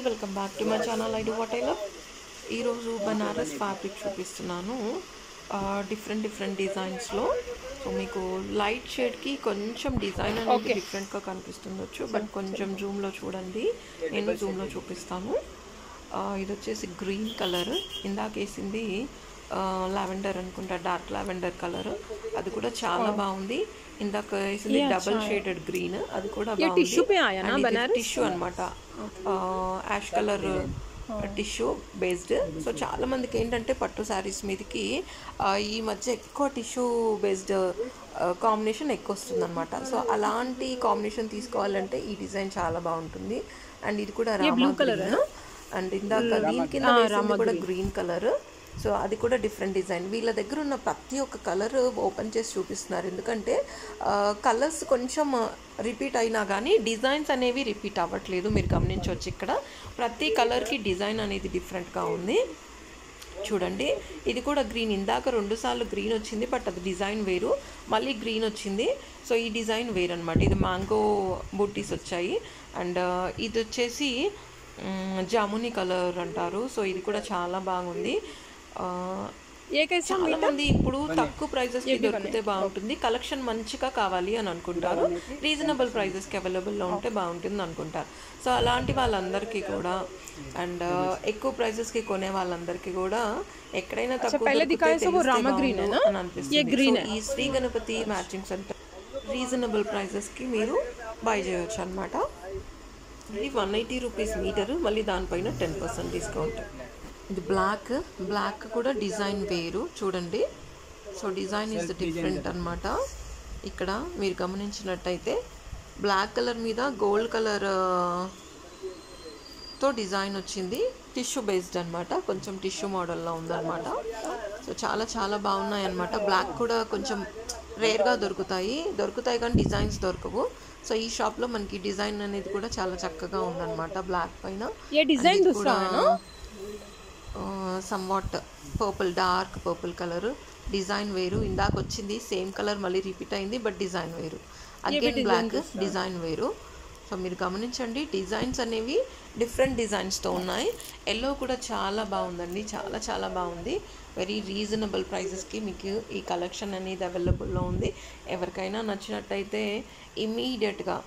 Welcome back to my channel I do what I love. ఈరోజు Banaras fabric చూపిస్తున్నాను different డిజైన్స్లో. So మీకు light షేడ్కి కొంచెం design అనేది డిఫరెంట్గా కనిపిస్తుండొచ్చు, బట్ కొంచెం జూమ్లో చూడండి, నేను జూమ్లో చూపిస్తాను. ఇది వచ్చేసి గ్రీన్ కలర్, ఇందాక వేసింది లావెండర్ అనుకుంటా, డార్క్ లావెండర్ కలర్, అది కూడా చాలా బాగుంది. ఇందాక వేసింది డబుల్ షేడెడ్ గ్రీన్, అది కూడా బాగుంది. టిష్యూ అనమాట, ash colour tissue based. So చాలా మందికి ఏంటంటే పట్టు శారీస్ మీదకి ఈ మధ్య ఎక్కువ టిష్యూ బేస్డ్ కాంబినేషన్ ఎక్కువ వస్తుంది అనమాట. సో అలాంటి కాంబినేషన్ తీసుకోవాలంటే ఈ డిజైన్ చాలా బాగుంటుంది. అండ్ ఇది కూడా రామా కలర్, అండ్ ఇందాక దీని కింద కూడా గ్రీన్ కలర్. సో అది కూడా డిఫరెంట్ డిజైన్. వీళ్ళ దగ్గర ఉన్న ప్రతి ఒక్క కలర్ ఓపెన్ చేసి చూపిస్తున్నారు, ఎందుకంటే కలర్స్ కొంచెం రిపీట్ అయినా కానీ డిజైన్స్ అనేవి రిపీట్ అవ్వట్లేదు. మీరు గమనించవచ్చు, ఇక్కడ ప్రతి కలర్కి డిజైన్ అనేది డిఫరెంట్గా ఉంది. చూడండి, ఇది కూడా గ్రీన్, ఇందాక 2 సార్లు గ్రీన్ వచ్చింది, బట్ అది డిజైన్ వేరు, మళ్ళీ గ్రీన్ వచ్చింది. సో ఈ డిజైన్ వేరు అనమాట. ఇది మ్యాంగో బూటీస్ వచ్చాయి. అండ్ ఇది వచ్చేసి జామునీ కలర్ అంటారు. సో ఇది కూడా చాలా బాగుంది. చాలా మంది ఇప్పుడు తక్కువ ప్రైజెస్కి దొరికితే బాగుంటుంది, కలెక్షన్ మంచిగా కావాలి అని అనుకుంటారు, రీజనబుల్ ప్రైజెస్కి అవైలబుల్లో ఉంటే బాగుంటుంది అనుకుంటారు. సో అలాంటి వాళ్ళందరికీ కూడా, అండ్ ఎక్కువ ప్రైజెస్కి కొనే వాళ్ళందరికీ కూడా ఎక్కడైనా తక్కువ అని అనిపిస్తుంది. ఈ Shri Ganapathi matching centre reasonable ప్రైజెస్కి మీరు బై చేయవచ్చు అనమాట. ఇది 180 రూపీస్ మీటరు, మళ్ళీ దానిపైన 10% డిస్కౌంట్. ఇది బ్లాక్ కూడా డిజైన్ వేరు చూడండి. సో డిజైన్ ఇస్ డిఫరెంట్ అనమాట. ఇక్కడ మీరు గమనించినట్టయితే బ్లాక్ కలర్ మీద గోల్డ్ కలర్ తో డిజైన్ వచ్చింది, టిష్యూ బేస్డ్ అనమాట, కొంచెం టిష్యూ మోడల్లో ఉందన్నమాట. సో చాలా బాగున్నాయి అనమాట. బ్లాక్ కూడా కొంచెం రేర్గా దొరుకుతాయి కానీ డిజైన్స్ దొరకవు. సో ఈ షాప్లో మనకి డిజైన్ అనేది కూడా చాలా చక్కగా ఉందన్నమాట. బ్లాక్ పైన కూడా somewhat purple, dark purple colour, design వేరు. ఇందాక వచ్చింది సేమ్ కలర్ మళ్ళీ రిపీట్ అయింది, బట్ డిజైన్ వేరు. అగైన్ బ్లాక్, డిజైన్ వేరు. సో మీరు గమనించండి, డిజైన్స్ అనేవి డిఫరెంట్ డిజైన్స్తో ఉన్నాయి. ఎల్లో కూడా చాలా బాగుందండి, చాలా బాగుంది. వెరీ రీజనబుల్ ప్రైజెస్కి మీకు ఈ కలెక్షన్ అనేది అవైలబుల్లో ఉంది. ఎవరికైనా నచ్చినట్టయితే ఇమీడియట్గా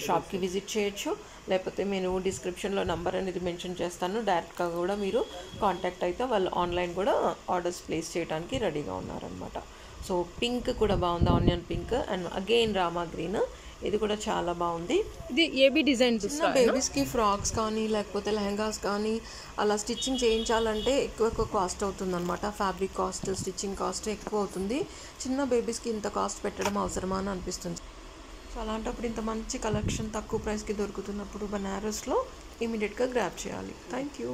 షాప్కి విజిట్ చేయొచ్చు, లేకపోతే నేను డిస్క్రిప్షన్లో నంబర్ అనేది మెన్షన్ చేస్తాను, డైరెక్ట్గా కూడా మీరు కాంటాక్ట్ అయితే వాళ్ళు ఆన్లైన్ కూడా ఆర్డర్స్ ప్లేస్ చేయడానికి రెడీగా ఉన్నారనమాట. సో పింక్ కూడా బాగుంది, onion pink, and again Rama green, ఇది కూడా చాలా బాగుంది. ఇది ఏబీ డిజైన్. బేబీస్కి ఫ్రాక్స్ కానీ లేకపోతే లెహంగాస్ కానీ అలా స్టిచ్చింగ్ చేయించాలంటే ఎక్కువ కాస్ట్ అవుతుంది అనమాట. ఫ్యాబ్రిక్ కాస్ట్, స్టిచ్చింగ్ కాస్ట్ ఎక్కువ అవుతుంది. చిన్న బేబీస్కి ఇంత కాస్ట్ పెట్టడం అవసరమా అని అనిపిస్తుంది. సో అలాంటప్పుడు ఇంత మంచి కలెక్షన్ తక్కువ ప్రైస్కి దొరుకుతున్నప్పుడు బనారస్లో ఇమీడియట్గా గ్రాబ్ చేయాలి. Thank you.